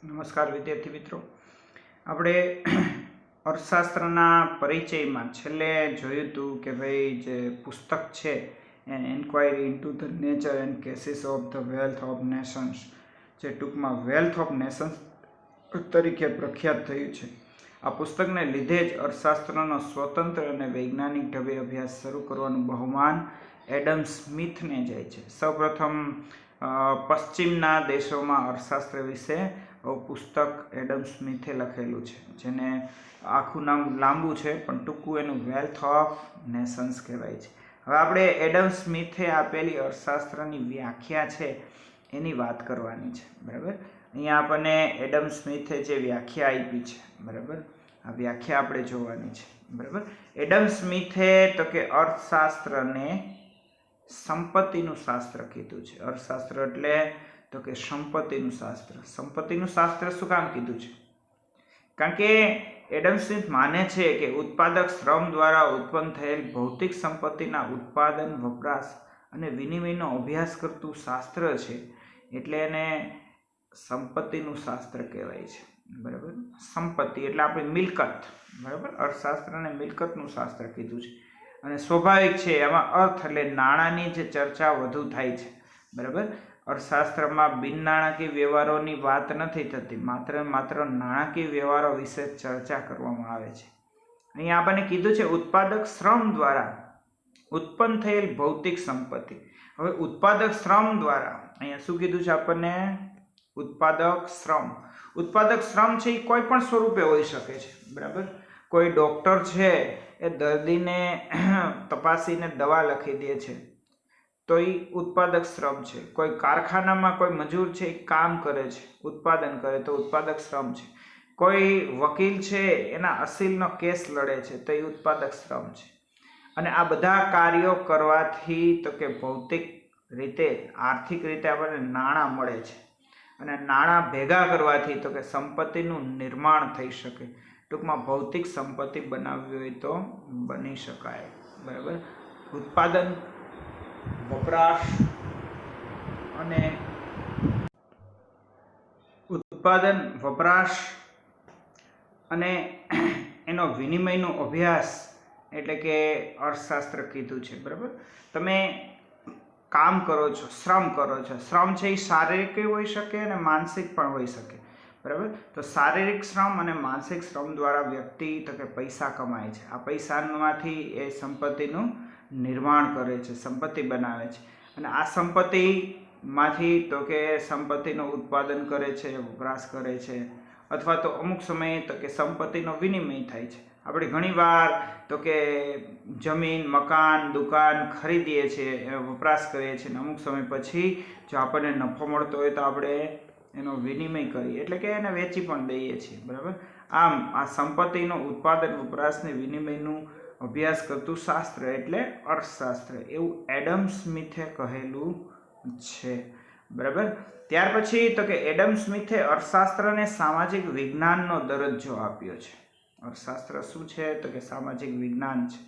નમસ્કાર વિદ્યાર્થી મિત્રો, આપણે અર્થશાસ્ત્રના પરિચયમાં છેલ્લે જોયું હતું કે ભાઈ જે પુસ્તક છે enquiry into the nature and cases of the wealth of Nations, જે ટૂંકમાં વેલ્થ ઓફ નેશન્સ તરીકે પ્રખ્યાત થયું છે. આ પુસ્તકને લીધે જ અર્થશાસ્ત્રનો સ્વતંત્ર અને વૈજ્ઞાનિક ઢબે અભ્યાસ શરૂ કરવાનું બહુમાન એડમ સ્મિથને જાય છે. સૌપ્રથમ પશ્ચિમના દેશોમાં અર્થશાસ્ત્ર વિશે પુસ્તક એડમ સ્મિથે લખેલું છે, જેને આખું નામ લાંબુ છે પણ ટૂંકું એનું વેલ્થ ઓફ નેશન્સ કહેવાય છે. હવે આપણે એડમ સ્મિથે આપેલી અર્થશાસ્ત્રની વ્યાખ્યા છે એની વાત કરવાની છે. બરાબર, અહીંયા આપણને એડમ સ્મિથે જે વ્યાખ્યા આપી છે, બરાબર, આ વ્યાખ્યા આપણે જોવાની છે. બરાબર, એડમ સ્મિથે તો કે અર્થશાસ્ત્રને સંપત્તિનું શાસ્ત્ર કીધું છે. અર્થશાસ્ત્ર એટલે તો કે સંપત્તિનું શાસ્ત્ર. સંપત્તિનું શાસ્ત્ર શું કામ કીધું છે? કારણ કે એડમ સ્મિથ માને છે કે ઉત્પાદક શ્રમ દ્વારા ઉત્પન્ન થયેલ ભૌતિક સંપત્તિના ઉત્પાદન, વપરાશ અને વિનિમયનો અભ્યાસ કરતું શાસ્ત્ર છે, એટલે એને સંપત્તિનું શાસ્ત્ર કહેવાય છે. બરાબર, સંપત્તિ એટલે આપણી મિલકત. બરાબર, અર્થશાસ્ત્રને મિલકતનું શાસ્ત્ર કીધું છે. અને સ્વાભાવિક છે એમાં અર્થ એટલે નાણાંની જે ચર્ચા વધુ થાય છે. બરાબર, અર્થશાસ્ત્રમાં બિન નાણાકીય વ્યવહારોની વાત નથી થતી, માત્ર નાણાકીય વ્યવહારો વિશે ચર્ચા કરવામાં આવે છે. અહીંયા આપણને કીધું છે ઉત્પાદક શ્રમ દ્વારા ઉત્પન્ન થયેલ ભૌતિક સંપત્તિ. હવે ઉત્પાદક શ્રમ દ્વારા અહીંયા શું કીધું છે આપણને? ઉત્પાદક શ્રમ છે એ કોઈ પણ સ્વરૂપે હોઈ શકે છે. બરાબર, કોઈ ડોક્ટર છે એ દર્દીને તપાસીને દવા લખી દે છે તો એ ઉત્પાદક શ્રમ છે. કોઈ કારખાનામાં કોઈ મજૂર છે એ કામ કરે છે, ઉત્પાદન કરે તો ઉત્પાદક શ્રમ છે. કોઈ વકીલ છે એના અસીલનો કેસ લડે છે તો એ ઉત્પાદક શ્રમ છે. અને આ બધા કાર્યો કરવાથી તો કે ભૌતિક રીતે, આર્થિક રીતે આપણને નાણાં મળે છે. અને નાણાં ભેગા કરવાથી તો કે સંપત્તિનું નિર્માણ થઈ શકે. ટૂંકમાં ભૌતિક સંપત્તિ બનાવવી હોય તો બની શકાય. બરાબર, ઉત્પાદન, વપરાશ અને એનો વિનિમયનો અભ્યાસ એટલે કે અર્થશાસ્ત્ર કીધું છે. બરાબર, તમે કામ કરો છો, શ્રમ કરો છો. શ્રમ છે એ શારીરિક હોઈ શકે અને માનસિક પણ હોઈ શકે. બરાબર, તો શારીરિક શ્રમ અને માનસિક શ્રમ દ્વારા વ્યક્તિ તો કે પૈસા કમાય છે. આ પૈસામાંથી એ સંપત્તિનું નિર્માણ કરે છે, સંપત્તિ બનાવે છે. અને આ સંપત્તિમાંથી તો કે સંપત્તિનું ઉત્પાદન કરે છે, વપરાશ કરે છે, અથવા તો અમુક સમયે તો કે સંપત્તિનો વિનિમય થાય છે. આપણે ઘણીવાર તો કે જમીન, મકાન, દુકાન ખરીદીએ છીએ, વપરાશ કરીએ છીએ, અને અમુક સમય પછી જો આપણને નફો મળતો હોય તો આપણે એનો વિનિમય કરીએ, એટલે કે એને વેચી પણ દઈએ છીએ. બરાબર, આમ આ સંપત્તિનો ઉત્પાદન, વપરાશને વિનિમયનું અભ્યાસ કરતું શાસ્ત્ર એટલે અર્થશાસ્ત્ર, એવું એડમ સ્મિથે કહેલું છે. બરાબર, ત્યાર પછી તો કે એડમ સ્મિથે અર્થશાસ્ત્રને સામાજિક વિજ્ઞાનનો દરજ્જો આપ્યો છે. અર્થશાસ્ત્ર શું છે? તો કે સામાજિક વિજ્ઞાન છે.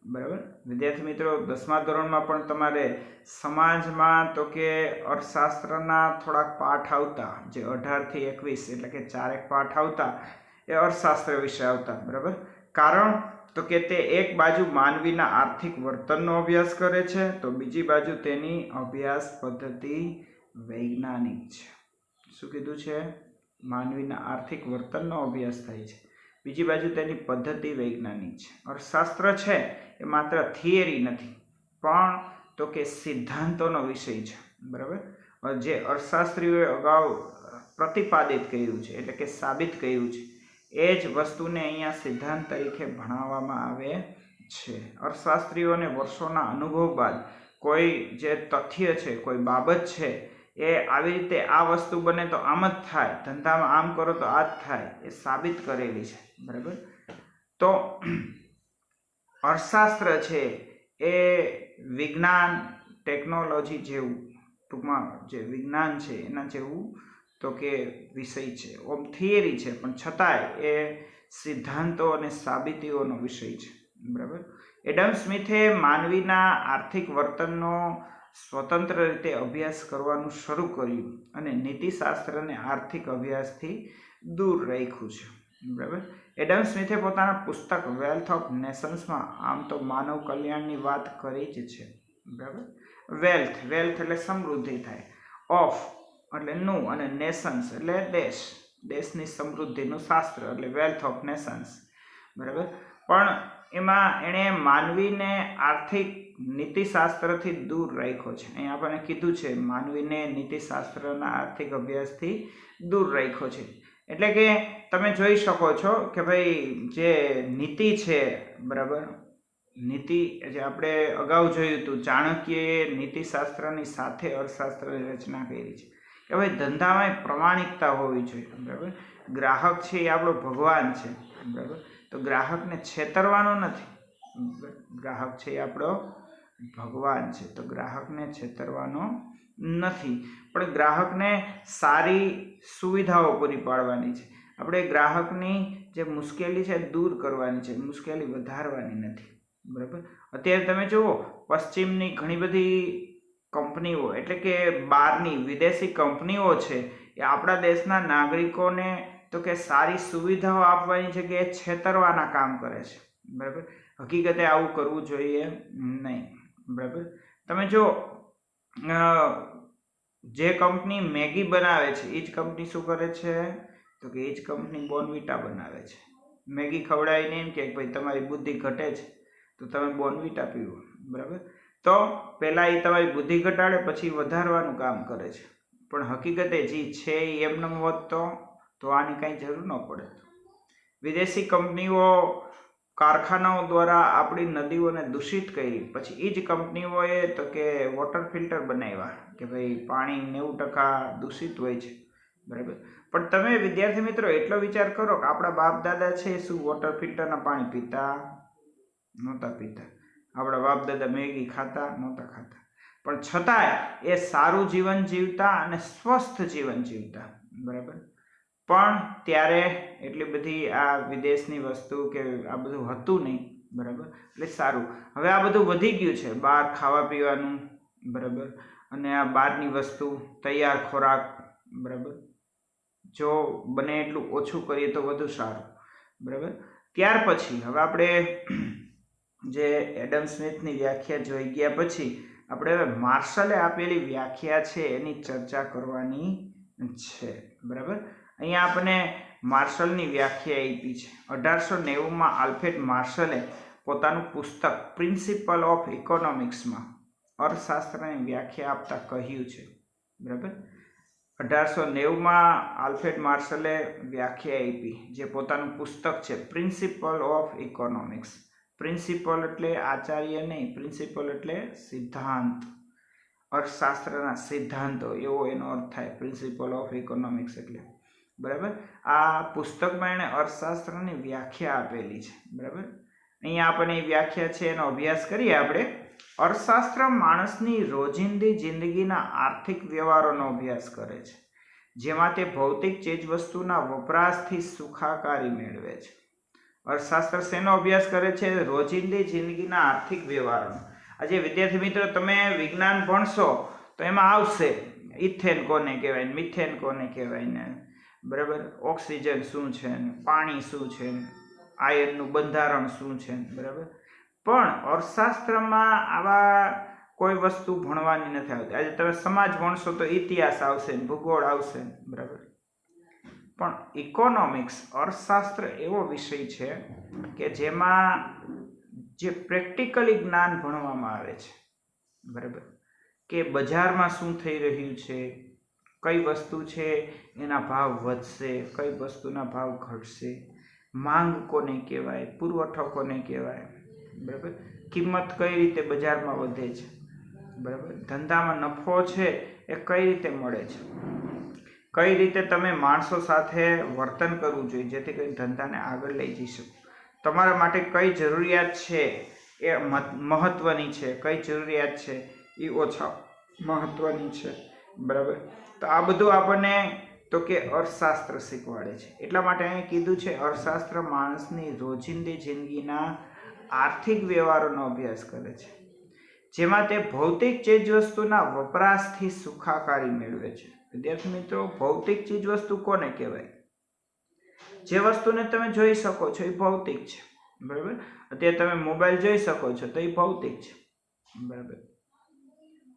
બરાબર, વિદ્યાર્થી મિત્રો, 10મા ધોરણમાં પણ તમારે સમાજમાં તો કે અર્થશાસ્ત્રના થોડાક પાઠ આવતા, જે 18 થી 21 એટલે કે 4 પાઠ આવતા, એ અર્થશાસ્ત્ર વિશે આવતા. બરાબર, કારણ તો કે તે એક બાજુ માનવીના આર્થિક વર્તનનો અભ્યાસ કરે છે, તો બીજી બાજુ તેની અભ્યાસ પદ્ધતિ વૈજ્ઞાનિક છે. શું કીધું છે? માનવીના આર્થિક વર્તનનો અભ્યાસ થાય છે, બીજી બાજુ તેની પદ્ધતિ વૈજ્ઞાનિક છે. અર્થશાસ્ત્ર છે એ માત્ર થિયરી નથી, પણ તો કે સિદ્ધાંતોનો વિષય છે. બરાબર, જે અર્થશાસ્ત્રીઓએ અગાઉ પ્રતિપાદિત કર્યું છે એટલે કે સાબિત કર્યું છે, એ જ વસ્તુને અહીંયા સિદ્ધાંત તરીકે ભણાવવામાં આવે છે. અર્થશાસ્ત્રીઓને વર્ષોના અનુભવ બાદ કોઈ જે તથ્ય છે, કોઈ બાબત છે, એ આવી રીતે આ વસ્તુ બને તો આમ જ થાય, ધંધામાં આમ કરો તો આ જ થાય, એ સાબિત કરેલી છે. બરાબર, તો અર્થશાસ્ત્ર છે એ વિજ્ઞાન, ટેકનોલોજી જેવું, ટૂંકમાં જે વિજ્ઞાન છે એના જેવું તો કે વિષય છે. ઓમ થિયરી છે પણ છતાંય એ સિદ્ધાંતો અને સાબિતીઓનો વિષય છે. બરાબર, એડમ સ્મિથે માનવીના આર્થિક વર્તનનો સ્વતંત્ર રીતે અભ્યાસ કરવાનું શરૂ કર્યું અને નીતિશાસ્ત્રને આર્થિક અભ્યાસથી દૂર રાખ્યું છે. બરાબર. એડમ સ્મિથે પોતાના પુસ્તક વેલ્થ ઓફ નેશન્સમાં આમ તો માનવ કલ્યાણની વાત કરી જ છે. બરાબર. વેલ્થ એટલે સમૃદ્ધિ થાય, ઓફ એટલે નું, અને નેશન્સ એટલે દેશ, દેશની સમૃદ્ધિનું શાસ્ત્ર એટલે વેલ્થ ઓફ નેશન્સ. બરાબર. પણ એમાં એણે માનવીને આર્થિક નીતિશાસ્ત્રથી દૂર રાખ્યો છે. અહીં આપણને કીધું છે માનવીને નીતિશાસ્ત્રના આર્થિક અભ્યાસથી દૂર રાખ્યો છે. એટલે કે તમે જોઈ શકો છો કે ભાઈ જે નીતિ છે, બરાબર, નીતિ જે આપણે અગાઉ જોયું હતું, ચાણક્યએ નીતિશાસ્ત્રની સાથે અર્થશાસ્ત્રની રચના કરી છે કે ભાઈ ધંધામાં પ્રમાણિકતા હોવી જોઈએ. બરાબર. ગ્રાહક છે એ આપણો ભગવાન છે. બરાબર. તો ગ્રાહકને છેતરવાનો નથી. ગ્રાહક છે એ આપણો ભગવાન છે, તો ગ્રાહકને છેતરવાનો નથી, પણ ગ્રાહકને સારી સુવિધાઓ પૂરી પાડવાની છે. આપણે ગ્રાહકની જે મુશ્કેલી છે દૂર કરવાની છે, મુશ્કેલી વધારવાની નથી. બરાબર. અત્યારે તમે જુઓ પશ્ચિમની ઘણી બધી કંપનીઓ, એટલે કે બહારની વિદેશી કંપનીઓ છે, એ આપણા દેશના નાગરિકોને તો કે સારી સુવિધાઓ આપવાની જગ્યાએ છેતરવાના કામ કરે છે. બરાબર. હકીકતે આવું કરવું જોઈએ નહીં. બરાબર. તમે જો જે કંપની મેગી બનાવે છે એ જ કંપની શું કરે છે, તો કે એ જ કંપની બોર્નવિટા બનાવે છે. મેગી ખવડાવીને એમ કે ભાઈ તમારી બુદ્ધિ ઘટે છે તો તમે બોર્નવિટા પીવો. બરાબર. તો પહેલાં એ તમારી બુદ્ધિ ઘટાડે, પછી વધારવાનું કામ કરે છે. પણ હકીકતે જે છે એ એમને વધતો તો આની કાંઈ જરૂર ન પડે. વિદેશી કંપનીઓ કારખાનાઓ દ્વારા આપણી નદીઓને દૂષિત કરી, પછી એ જ કંપનીઓએ તો કે વોટર ફિલ્ટર બનાવ્યા કે ભાઈ પાણી 90% દૂષિત હોય છે. બરાબર. પણ તમે વિદ્યાર્થી મિત્રો એટલો વિચાર કરો કે આપણા બાપ દાદા છે શું વોટર ફિલ્ટરના પાણી પીતા નહોતા પીતા? આપણા બાપ દાદા મેગી ખાતા નહોતા ખાતા, પણ છતાંય એ સારું જીવન જીવતા અને સ્વસ્થ જીવન જીવતા. બરાબર. પણ ત્યારે એટલી બધી આ વિદેશની વસ્તુ કે આ બધું હતું નહીં. બરાબર. એટલે સારું. હવે આ બધું વધી ગયું છે, બહાર ખાવા પીવાનું. બરાબર. અને આ બહારની વસ્તુ, તૈયાર ખોરાક. બરાબર. જો બને એટલું ઓછું કરીએ તો વધુ સારું. બરાબર. ત્યાર પછી હવે આપણે જે એડમ સ્મિથની વ્યાખ્યા જોઈ ગયા પછી આપણે હવે માર્શલે આપેલી વ્યાખ્યા છે એની ચર્ચા કરવાની છે. બરાબર. અહીંયા આપણે માર્શલની વ્યાખ્યા આપી છે. 1890માં આલ્ફ્રેડ માર્શલે પોતાનું પુસ્તક પ્રિન્સિપલ ઓફ ઇકોનોમિક્સમાં અર્થશાસ્ત્રની વ્યાખ્યા આપતા કહ્યું છે. બરાબર. 1890માં આલ્ફ્રેડ માર્શલે વ્યાખ્યા આપી, જે પોતાનું પુસ્તક છે પ્રિન્સિપલ ઓફ ઇકોનોમિક્સ. પ્રિન્સિપલ એટલે આચાર્ય નહીં, પ્રિન્સિપલ એટલે સિદ્ધાંત, અર્થશાસ્ત્રના સિદ્ધાંતો, એવો એનો અર્થ થાય પ્રિન્સિપલ ઓફ ઇકોનોમિક્સ એટલે. બરાબર. આ પુસ્તકમાં એણે અર્થશાસ્ત્રની વ્યાખ્યા આપેલી છે. બરાબર. અહીંયા આપણને વ્યાખ્યા છે એનો અભ્યાસ કરીએ આપણે. અર્થશાસ્ત્ર માણસની રોજિંદી જિંદગીના આર્થિક વ્યવહારોનો અભ્યાસ કરે છે, જેમાં તે ભૌતિક ચીજવસ્તુના વપરાશથી સુખાકારી મેળવે છે. અર્થશાસ્ત્ર શેનો અભ્યાસ કરે છે? રોજિંદી જિંદગીના આર્થિક વ્યવહારોનો. આજે વિદ્યાર્થી મિત્રો તમે વિજ્ઞાન ભણશો તો એમાં આવશે ઇથેન કોને કહેવાય, મિથેન કોને કહેવાય ને, બરાબર, ઓક્સિજન શું છે, પાણી શું છે, આયનનું બંધારણ શું છે. બરાબર. પણ અર્થશાસ્ત્રમાં આવા કોઈ વસ્તુ ભણવાની નથી આવતી. આજે તમે સમાજ ભણશો તો ઇતિહાસ આવશે, ભૂગોળ આવશે. બરાબર. પણ ઇકોનોમિક્સ, અર્થશાસ્ત્ર એવો વિષય છે કે જેમાં જે પ્રેક્ટિકલી જ્ઞાન ભણવામાં આવે છે. બરાબર. કે બજારમાં શું થઈ રહ્યું છે, કઈ વસ્તુ છે એના ભાવ વધશે, કઈ વસ્તુના ભાવ ઘટશે, માંગ કોને કહેવાય, પુરવઠો કોને કહેવાય. બરાબર. કિંમત કઈ રીતે બજારમાં વધે છે. બરાબર. ધંધામાં નફો છે એ કઈ રીતે મળે છે, કઈ રીતે તમે માણસો સાથે વર્તન કરવું જોઈએ જેથી કરી ધંધાને આગળ લઈ જઈ શકો, તમારા માટે કઈ જરૂરિયાત છે એ મહત્વની છે, કઈ જરૂરિયાત છે એ ઓછા મહત્વની છે. બરાબર. તો આ બધું આપણને તો કે અર્થશાસ્ત્ર શીખવાડે છે. એટલા માટે અહીં કીધું છે અર્થશાસ્ત્ર માણસની રોજિંદી જિંદગીના આર્થિક વ્યવહારોનો અભ્યાસ કરે છે. જેમાં તે ભૌતિક ચીજવસ્તુના વપરાશથી સુખાકારી મેળવે છે. વિદ્યાર્થી મિત્રો, ભૌતિક ચીજવસ્તુ કોને કહેવાય? જે વસ્તુને તમે જોઈ શકો છો એ ભૌતિક છે, બરાબર. અત્યારે તમે મોબાઈલ જોઈ શકો છો તો એ ભૌતિક છે, બરાબર.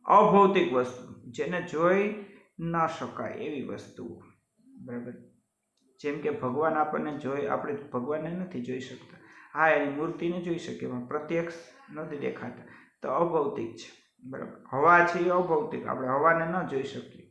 અભૌતિક વસ્તુ, જેને જોઈ ન શકાય એવી વસ્તુઓ, બરાબર. જેમ કે ભગવાન આપણને આપણે ભગવાનને નથી જોઈ શકતા. હા, એની મૂર્તિને જોઈ શકીએ પણ પ્રત્યક્ષ નથી દેખાતા, તો અભૌતિક છે, બરાબર. હવા છે એ અભૌતિક, આપણે હવાને ન જોઈ શકીએ,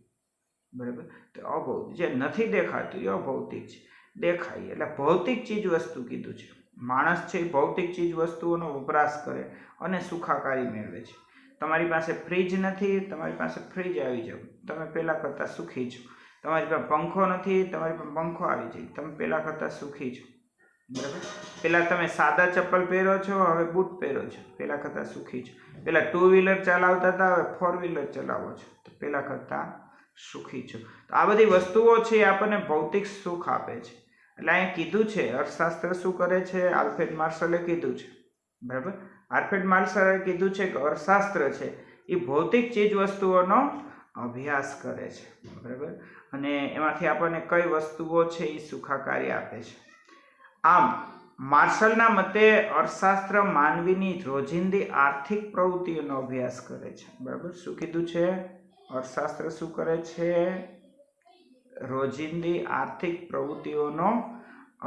બરાબર. તો અભૌતિક, જે નથી દેખાતું એ અભૌતિક છે. દેખાય એટલે ભૌતિક ચીજ વસ્તુ કીધું છે. માણસ છે એ ભૌતિક ચીજ વસ્તુઓનો વપરાશ કરે અને સુખાકારી મેળવે છે. તમારી પાસે ફ્રીજ નથી, તમારી પાસે ફ્રીજ આવી જાવ, તમે પહેલા કરતાં સુખી છો. તમારી પાસે પંખો નથી, તમારી પાસે પંખો આવી જાય, તમે પહેલા કરતાં સુખી છો, બરાબર. પહેલા તમે સાદા ચપ્પલ પહેરો છો, હવે બૂટ પહેરો છો, પહેલા કરતાં સુખી છો. પહેલા 2 વ્હીલર ચલાવતા હતા, હવે 4 વ્હીલર ચલાવો છો, તો પહેલા કરતાં સુખી છો. તો આ બધી વસ્તુઓ છે એ આપણને ભૌતિક સુખ આપે છે. એટલે અહીંયા કીધું છે, અર્થશાસ્ત્ર શું કરે છે? આલ્ફ્રેડ માર્શલે કીધું છે, બરાબર. આલ્ફ્રેડ માર્શલે કીધું છે કે અર્થશાસ્ત્ર છે એ ભૌતિક ચીજ વસ્તુઓનો અભ્યાસ કરે છે, બરાબર. અને એમાંથી આપણને કઈ વસ્તુઓ છે એ સુખાકારી આપે છે. આમ માર્શલના મતે અર્થશાસ્ત્ર માનવીની રોજિંદી આર્થિક પ્રવૃત્તિઓનો અભ્યાસ કરે છે, બરાબર. શું કીધું છે? અર્થશાસ્ત્ર શું કરે છે? રોજિંદી આર્થિક પ્રવૃત્તિઓનો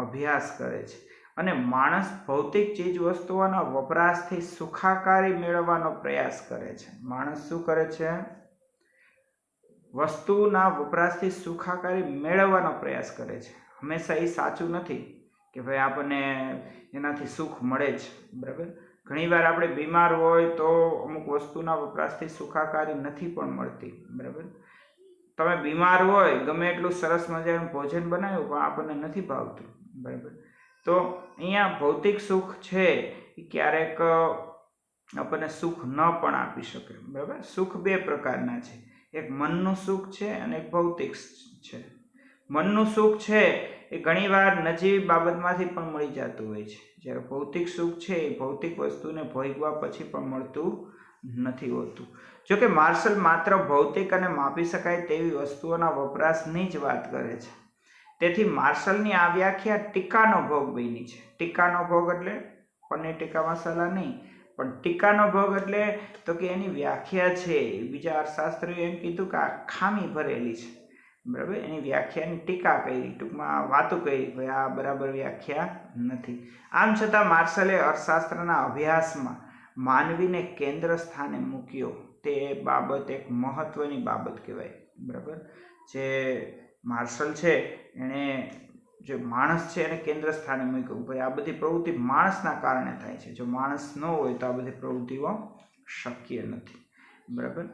અભ્યાસ કરે છે અને માણસ ભૌતિક ચીજ વસ્તુઓના વપરાશથી સુખાકારી મેળવવાનો પ્રયાસ કરે છે. માણસ શું કરે છે? વસ્તુના વપરાશથી સુખાકારી મેળવવાનો પ્રયાસ કરે છે. હંમેશા એ સાચું નથી કે ભાઈ આપણને એનાથી સુખ મળે જ, બરાબર. ઘણીવાર આપણે બીમાર હોય તો અમુક વસ્તુના વપરાશથી સુખાકારી નથી પણ મળતી, બરાબર. તમે બીમાર હોય, ગમે એટલું સરસ મજાનું ભોજન બનાવ્યું પણ આપણને નથી ભાવતું, બરાબર. તો અહીંયા ભૌતિક સુખ છે એ ક્યારેક આપણને સુખ ન પણ આપી શકે, બરાબર. સુખ બે પ્રકારના છે, એક મનનું સુખ છે અને એક ભૌતિક છે. મનનું સુખ છે એ ઘણીવાર નજીવી બાબતમાંથી પણ મળી જતું હોય છે, જ્યારે ભૌતિક સુખ છે એ ભૌતિક વસ્તુને ભોગવા પછી પણ મળતું નથી હોતું. જોકે માર્શલ માત્ર ભૌતિક અને માપી શકાય તેવી વસ્તુઓના વપરાશની જ વાત કરે છે. તેથી માર્શલની આ વ્યાખ્યા ટીકાનો ભોગ બની છે. ટીકાનો ભોગ એટલે પનીર ટીકા મસાલા નહીં, પણ ટીકાનો ભોગ એટલે તો કે એની વ્યાખ્યા છે બીજા અર્થશાસ્ત્રીએ એમ કીધું કે આ ખામી ભરેલી છે, બરાબર. એની વ્યાખ્યાની ટીકા કરી, ટૂંકમાં વાતો કરી, ભાઈ આ બરાબર વ્યાખ્યા નથી. આમ છતાં માર્શલે અર્થશાસ્ત્રના અભ્યાસમાં માનવીને કેન્દ્ર સ્થાને મૂક્યો, તે બાબત એક મહત્વની બાબત કહેવાય, બરાબર. જે માર્શલ છે એણે જે માણસ છે એને કેન્દ્ર સ્થાને મૂક્યું, ભાઈ આ બધી પ્રવૃત્તિ માણસના કારણે થાય છે, જો માણસ ન હોય તો આ બધી પ્રવૃત્તિઓ શક્ય નથી, બરાબર.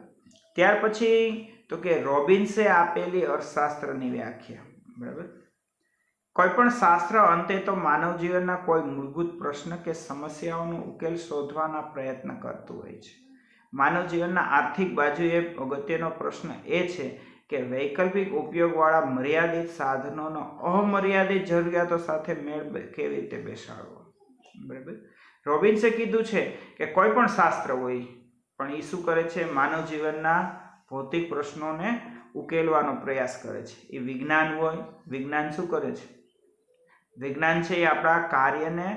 ત્યાર પછી તો કે રોબિન્સે આપેલી અર્થશાસ્ત્રની વ્યાખ્યા, બરાબર. કોઈ પણ શાસ્ત્ર અંતે તો માનવ જીવનના કોઈ મૂળભૂત પ્રશ્ન કે સમસ્યાઓનો ઉકેલ શોધવાના પ્રયત્ન કરતું હોય છે. માનવ જીવનના આર્થિક બાજુએ અગત્યનો પ્રશ્ન એ છે કે વૈકલ્પિક ઉપયોગવાળા મર્યાદિત સાધનોનો અમર્યાદિત જરૂરિયાતો સાથે મેળ કેવી રીતે બેસાડવો, બરાબર. રોબિન્સે કીધું છે કે કોઈ પણ શાસ્ત્ર હોય પણ એ શું કરે છે? માનવ જીવનના ભૌતિક પ્રશ્નોને ઉકેલવાનો પ્રયાસ કરે છે. એ વિજ્ઞાન હોય, વિજ્ઞાન શું કરે છે? વિજ્ઞાન છે એ આપણા કાર્યને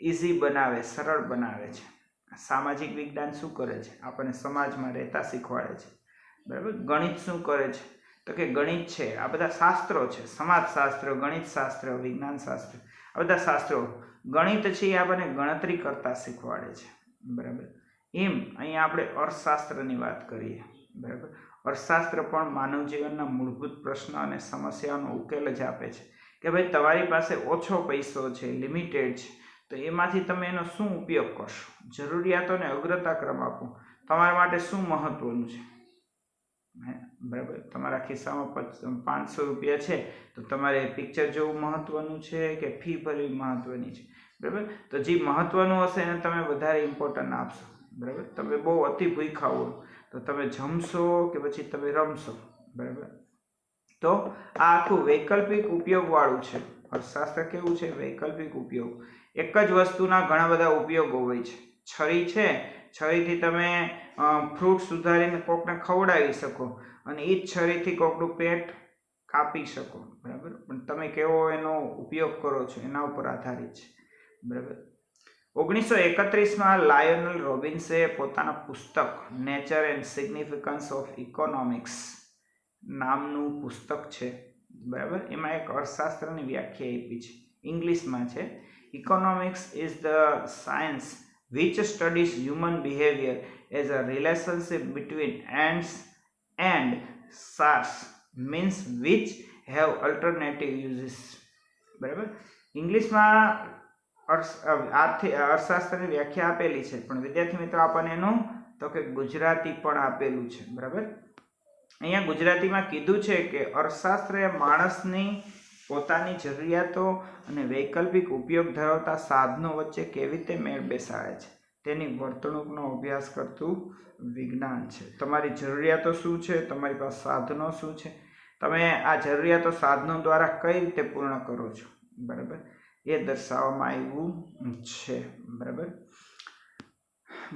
ઇઝી બનાવે, સરળ બનાવે છે. સામાજિક વિજ્ઞાન શું કરે છે? આપણને સમાજમાં રહેતા શીખવાડે છે, બરાબર. ગણિત શું કરે છે? તો કે ગણિત છે, આ બધા શાસ્ત્રો છે, સમાજશાસ્ત્ર, ગણિત શાસ્ત્ર, વિજ્ઞાન શાસ્ત્ર, આ બધા શાસ્ત્રો. ગણિત છે એ આપણને ગણતરી કરતા શીખવાડે છે, બરાબર. એમ અહીંયા આપણે અર્થશાસ્ત્રની વાત કરીએ, બરાબર. અર્થશાસ્ત્ર પણ માનવ જીવનના મૂળભૂત પ્રશ્ન અને સમસ્યાઓનો ઉકેલ જ આપે છે કે ભાઈ તમારી પાસે ઓછો પૈસો છે, લિમિટેડ છે, તો એમાંથી તમે એનો શું ઉપયોગ કરશો? જરૂરિયાતોને અગ્રતાક્રમ આપો. તમારા માટે શું મહત્વનું છે, બરાબર. તમારા ખિસ્સામાં 500 રૂપિયા છે તો તમારે પિક્ચર જોવું મહત્વનું છે કે ફી ભરવી મહત્વની છે, બરાબર. તો જે મહત્વનું હશે એને તમે વધારે ઇમ્પોર્ટન્ટ આપશો, બરાબર. તમે બહુ અતિ ભૂખ્યા હો તો તમે જમશો કે પછી તમે રમશો, બરાબર. તો આ આખું વૈકલ્પિક ઉપયોગવાળું છે. અર્થશાસ્ત્ર કેવું છે? વૈકલ્પિક ઉપયોગ. એક જ વસ્તુના ઘણા બધા ઉપયોગો હોય છે. છરી છે, છરીથી તમે ફ્રૂટ સુધારીને કોકને ખવડાવી શકો અને એ જ છરીથી કોકનું પેટ કાપી શકો, બરાબર. પણ તમે કેવો એનો ઉપયોગ કરો છો એના ઉપર આધારિત છે, બરાબર. 1931માં લાયોનેલ રોબિન્સે પોતાના પુસ્તક nature and significance of economics નામનું પુસ્તક છે, બરાબર. એમાં એક અર્થશાસ્ત્રની વ્યાખ્યા આપી છે, ઇંગ્લિશમાં છે. Economics is the science which studies human behavior as a relationship between ends and source means which have alternative uses, બરાબર. ઇંગ્લિશમાં અર્થશાસ્ત્રની વ્યાખ્યા આપેલી છે, પણ વિદ્યાર્થી મિત્રો આપણને એનું તો કે ગુજરાતી પણ આપેલું છે, બરાબર. અહીંયા ગુજરાતીમાં કીધું છે કે અર્થશાસ્ત્ર એ માણસની પોતાની જરૂરિયાતો અને વૈકલ્પિક ઉપયોગ ધરાવતા સાધનો વચ્ચે કેવી રીતે મેળ બેસાડે છે તેની વર્તણૂકનો અભ્યાસ કરતું વિજ્ઞાન છે. તમારી જરૂરિયાતો શું છે, તમારી પાસે સાધનો શું છે, તમે આ જરૂરિયાતો સાધનો દ્વારા કઈ રીતે પૂર્ણ કરો છો, બરાબર, એ દર્શાવવામાં આવ્યું છે, બરાબર.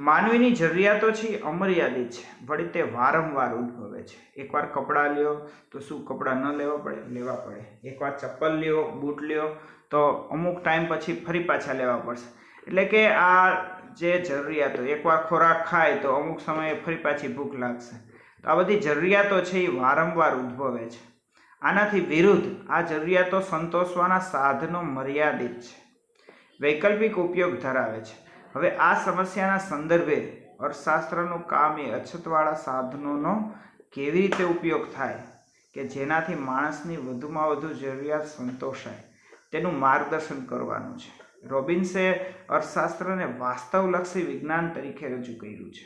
માનવીની જરૂરિયાતો છે અમર્યાદિત છે, વળી તે વારંવાર ઉદ્ભવે છે. એકવાર કપડાં લ્યો તો શું કપડાં ન લેવા પડે? લેવા પડે. એકવાર ચપ્પલ લ્યો, બૂટ લ્યો તો અમુક ટાઈમ પછી ફરી પાછા લેવા પડશે. એટલે કે આ જે જરૂરિયાતો, એકવાર ખોરાક ખાય તો અમુક સમયે ફરી પાછી ભૂખ લાગશે. તો આ બધી જરૂરિયાતો છે એ વારંવાર ઉદ્ભવે છે. આનાથી વિરુદ્ધ આ જરૂરિયાતો સંતોષવાના સાધનો મર્યાદિત છે, વૈકલ્પિક ઉપયોગ ધરાવે છે. હવે આ સમસ્યાના સંદર્ભે અર્થશાસ્ત્રનું કામ એ અછતવાળા સાધનોનો કેવી રીતે ઉપયોગ થાય કે જેનાથી માણસની વધુમાં વધુ જરૂરિયાત સંતોષાય તેનું માર્ગદર્શન કરવાનું છે. રોબિન્સે અર્થશાસ્ત્રને વાસ્તવલક્ષી વિજ્ઞાન તરીકે રજૂ કર્યું છે.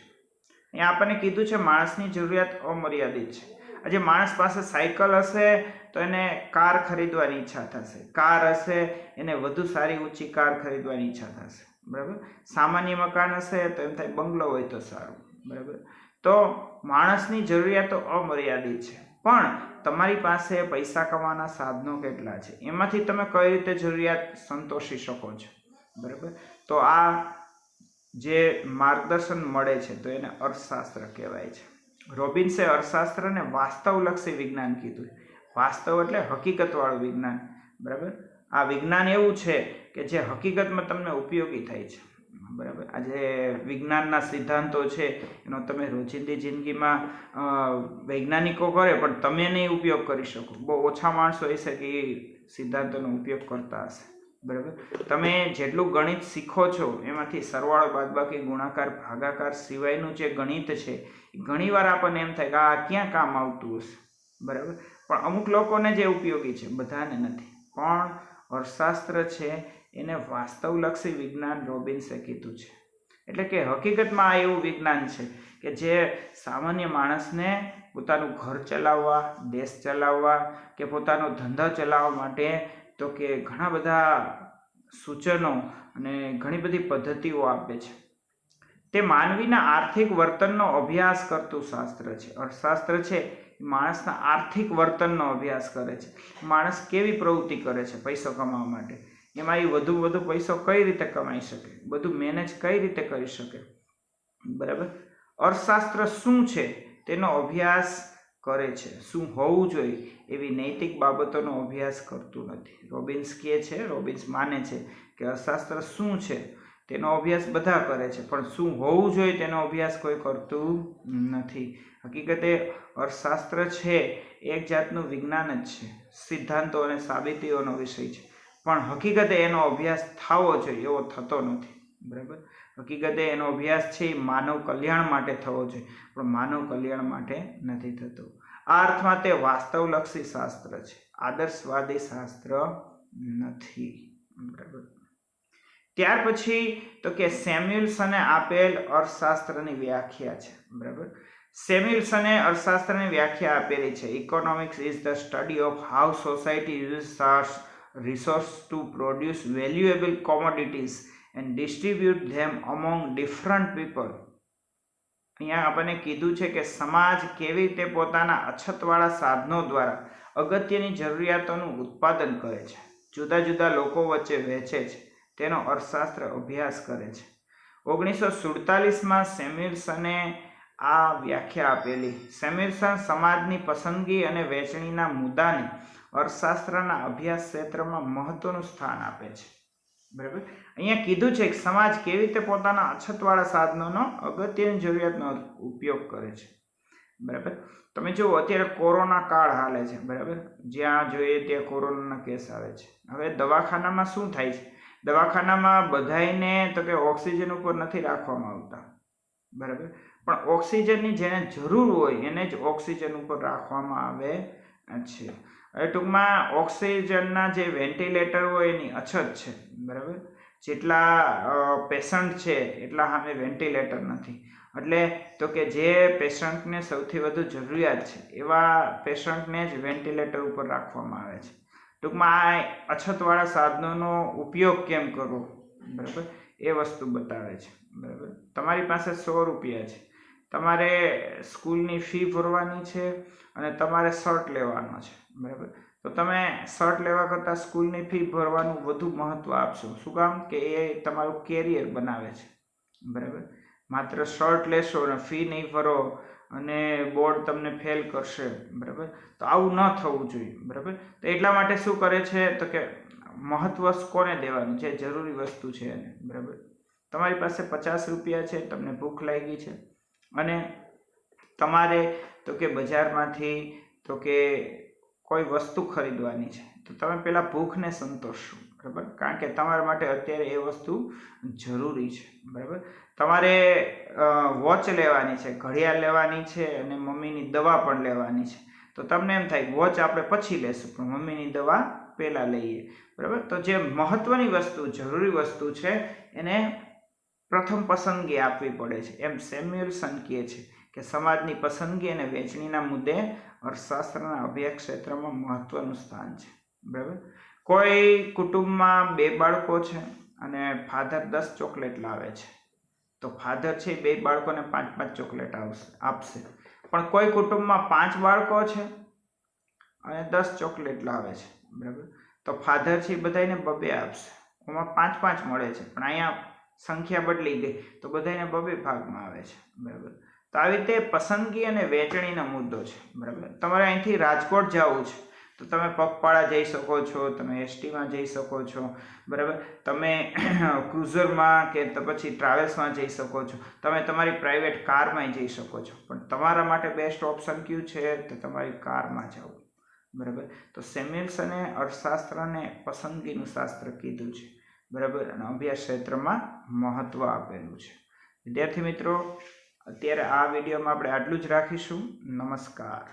અહીંયા આપણને કીધું છે માણસની જરૂરિયાત અમર્યાદિત છે. આજે માણસ પાસે સાયકલ હશે તો એને કાર ખરીદવાની ઈચ્છા થશે, કાર હશે એને વધુ સારી ઊંચી કાર ખરીદવાની ઈચ્છા થશે, બરાબર. સામાન્ય મકાન હશે તો એમ થાય બંગલો હોય તો સારું, બરાબર. તો માણસની જરૂરિયાતો અમર્યાદિત છે, પણ તમારી પાસે પૈસા કમાવાના સાધનો કેટલા છે, એમાંથી તમે કઈ રીતે જરૂરિયાત સંતોષી શકો છો, બરાબર. તો આ જે માર્ગદર્શન મળે છે તો એને અર્થશાસ્ત્ર કહેવાય છે. રોબિન્સે અર્થશાસ્ત્રને વાસ્તવલક્ષી વિજ્ઞાન કીધું. વાસ્તવ એટલે હકીકતવાળું વિજ્ઞાન, બરાબર. આ વિજ્ઞાન એવું છે કે જે હકીકતમાં તમને ઉપયોગી થાય છે, બરાબર. આજે વિજ્ઞાનના સિદ્ધાંતો છે એનો તમે રોજિંદી જિંદગીમાં વૈજ્ઞાનિકો કરે પણ તમે નહીં ઉપયોગ કરી શકો. બહુ ઓછા માણસો હશે કે એ સિદ્ધાંતોનો ઉપયોગ કરતા હશે, બરાબર. તમે જેટલું ગણિત શીખો છો એમાંથી સરવાળો, બાદબાકી, ગુણાકાર, ભાગાકાર સિવાયનું જે ગણિત છે ઘણીવાર આપણને એમ થાય કે આ ક્યાં કામ આવતું હશે, બરાબર. પણ અમુક લોકોને જે ઉપયોગી છે, બધાને નથી. પણ અર્થશાસ્ત્ર છે એને વાસ્તવલક્ષી વિજ્ઞાન રોબિન્સે કીધું છે. એટલે કે હકીકતમાં આ એવું વિજ્ઞાન છે કે જે સામાન્ય માણસને પોતાનું ઘર ચલાવવા, દેશ ચલાવવા કે પોતાનો ધંધો ચલાવવા માટે તો કે ઘણા બધા સૂચનો અને ઘણી બધી પદ્ધતિઓ આપે છે. તે માનવીના આર્થિક વર્તનનો અભ્યાસ કરતું શાસ્ત્ર છે. અર્થશાસ્ત્ર છે માણસના આર્થિક વર્તનનો અભ્યાસ કરે છે. માણસ કેવી પ્રવૃત્તિ કરે છે પૈસો કમાવા માટે, એમાં એ વધુ પૈસો કઈ રીતે કમાઈ શકે, બધું મેનેજ કઈ રીતે કરી શકે, બરાબર. અર્થશાસ્ત્ર શું છે તેનો અભ્યાસ કરે છે, શું હોવું જોઈએ એવી નૈતિક બાબતોનો અભ્યાસ કરતું નથી. રોબિન્સ કહે છે, રોબિન્સ માને છે કે અર્થશાસ્ત્ર શું છે તેનો અભ્યાસ બધા કરે છે, પણ શું હોવું જોઈએ તેનો અભ્યાસ કોઈ કરતું નથી. હકીકતે અર્થશાસ્ત્ર છે એક જાતનું વિજ્ઞાન જ છે, સિદ્ધાંતો અને સાબિતીઓનો વિષય છે, પણ હકીકતે એનો અભ્યાસ થવો જોઈએ એવો થતો નથી, બરાબર. હકીકતે એનો અભ્યાસ છે એ માનવ કલ્યાણ માટે થવો જોઈએ, પણ માનવ કલ્યાણ માટે નથી થતો. આ અર્થમાં તે વાસ્તવલક્ષી શાસ્ત્ર છે, આદર્શવાદી શાસ્ત્ર નથી, બરાબર. ત્યાર પછી તો કે સેમ્યુએલ્સને આપેલ અર્થશાસ્ત્રની વ્યાખ્યા છે, બરાબર. સેમ્યુએલ્સને અર્થશાસ્ત્રની વ્યાખ્યા આપેલી છે. Economics is the study of how society uses resource to produce valuable commodities and distribute them among different people. અહીંયા આપણને કીધું છે કે સમાજ કેવી રીતે પોતાના અછતવાળા સાધનો દ્વારા અગત્યની જરૂરિયાતોનું ઉત્પાદન કરે છે, જુદા જુદા લોકો વચ્ચે વહેંચે છે, તેનો અર્થશાસ્ત્ર અભ્યાસ કરે છે. 1947માં સેમ્યુએલ્સને આ વ્યાખ્યા આપેલી. સેમ્યુએલ્સન સમાજની પસંદગી અને વહેંચણીના મુદ્દાને અર્થશાસ્ત્રના અભ્યાસ ક્ષેત્રમાં મહત્વનું સ્થાન આપે છે. બરાબર. અહીંયા કીધું છે કે સમાજ કેવી રીતે પોતાના અછતવાળા સાધનોનો અગત્યની જરૂરિયાતનો ઉપયોગ કરે છે. બરાબર. તમે જુઓ અત્યારે કોરોના કાળ હાલે છે. બરાબર. જ્યાં જોઈએ ત્યાં કોરોનાના કેસ આવે છે. હવે દવાખાનામાં શું થાય છે? દવાખાનામાં બધાને તો કે ઓક્સિજન ઉપર નથી રાખવામાં આવતા. બરાબર. પણ ઓક્સિજનની જેને જરૂર હોય એને જ ઓક્સિજન ઉપર રાખવામાં આવે છે. હવે ટૂંકમાં ઓક્સિજનના જે વેન્ટિલેટર હોય એની અછત છે. બરાબર. જેટલા પેશન્ટ છે એટલા સામે વેન્ટિલેટર નથી. એટલે તો કે જે પેશન્ટને સૌથી વધુ જરૂરિયાત છે એવા પેશન્ટને જ વેન્ટિલેટર ઉપર રાખવામાં આવે છે. ટૂંકમાં આ અછતવાળા સાધનોનો ઉપયોગ કેમ કરવો, બરાબર, એ વસ્તુ બતાવે છે. બરાબર. તમારી પાસે 100 રૂપિયા છે, તમારે સ્કૂલની ફી ભરવાની છે અને તમારે શર્ટ લેવાનો છે. બરાબર. તો તમે શર્ટ લેવા કરતાં સ્કૂલની ફી ભરવાનું વધુ મહત્ત્વ આપશો. શું કામ? કે એ તમારું કેરિયર બનાવે છે. બરાબર. માત્ર શર્ટ લેશો અને ફી નહીં ભરો અને બોર્ડ તમને ફેલ કરશે. બરાબર. તો આવું ન થવું જોઈએ. બરાબર. તો એટલા માટે શું કરે છે તો કે મહત્ત્વ કોને દેવાનું? જે જરૂરી વસ્તુ છે એને. બરાબર. તમારી પાસે 50 રૂપિયા છે, તમને ભૂખ લાગી છે અને તમારે તો કે બજારમાંથી તો કે કોઈ વસ્તુ ખરીદવાની છે, તો તમે પહેલાં ભૂખને સંતોષશો. બરાબર. કારણ કે તમારા માટે અત્યારે એ વસ્તુ જરૂરી છે. બરાબર. તમારે વોચ લેવાની છે, ઘડિયાળ લેવાની છે અને મમ્મીની દવા પણ લેવાની છે. તો તમને એમ થાય વોચ આપણે પછી લેશું પણ મમ્મીની દવા પહેલાં લઈએ. બરાબર. તો જે મહત્ત્વની વસ્તુ, જરૂરી વસ્તુ છે એને પ્રથમ પસંદગી આપવી પડે છે. એમ સેમ્યુએલ્સન કહે છે કે સમાજની પસંદગી અને વહેંચણીના મુદ્દે અર્થશાસ્ત્રના અભ્યાસ ક્ષેત્રમાં મહત્વનું સ્થાન છે. બરાબર. કોઈ કુટુંબમાં 2 બાળકો છે અને ફાધર 10 ચોકલેટ લાવે છે, તો ફાધર છે 2 બાળકોને 5-5 ચોકલેટ આપશે. પણ કોઈ કુટુંબમાં 5 બાળકો છે અને 10 ચોકલેટ લાવે છે. બરાબર. તો ફાધર છે બધાને 2-2 આપશે. એમાં 5-5 મળે છે, પણ અહીંયા સંખ્યા બદલી ગઈ તો બધાને 2-2 ભાગમાં આવે છે. બરાબર. તો આવી રીતે પસંદગી અને વહેંચણીનો મુદ્દો છે. બરાબર. તમારે અહીંથી રાજકોટ જવું છે તો તમે પગપાળા જઈ શકો છો, તમે એસટીમાં જઈ શકો છો. બરાબર. તમે ક્રુઝરમાં કે તો પછી ટ્રાવેલ્સમાં જઈ શકો છો, તમે તમારી પ્રાઇવેટ કારમાં જઈ શકો છો. પણ તમારા માટે બેસ્ટ ઓપ્શન કયું છે? તો તમારી કારમાં જવું. બરાબર. તો સેમ્યુએલ્સને અર્થશાસ્ત્રને પસંદગીનું શાસ્ત્ર કીધું છે. બરાબર. અને અભ્યાસ ક્ષેત્રમાં મહત્વ આપેલું છે. વિદ્યાર્થી મિત્રો, અત્યારે આ વિડીયોમાં આપણે આટલું જ રાખીશું. નમસ્કાર.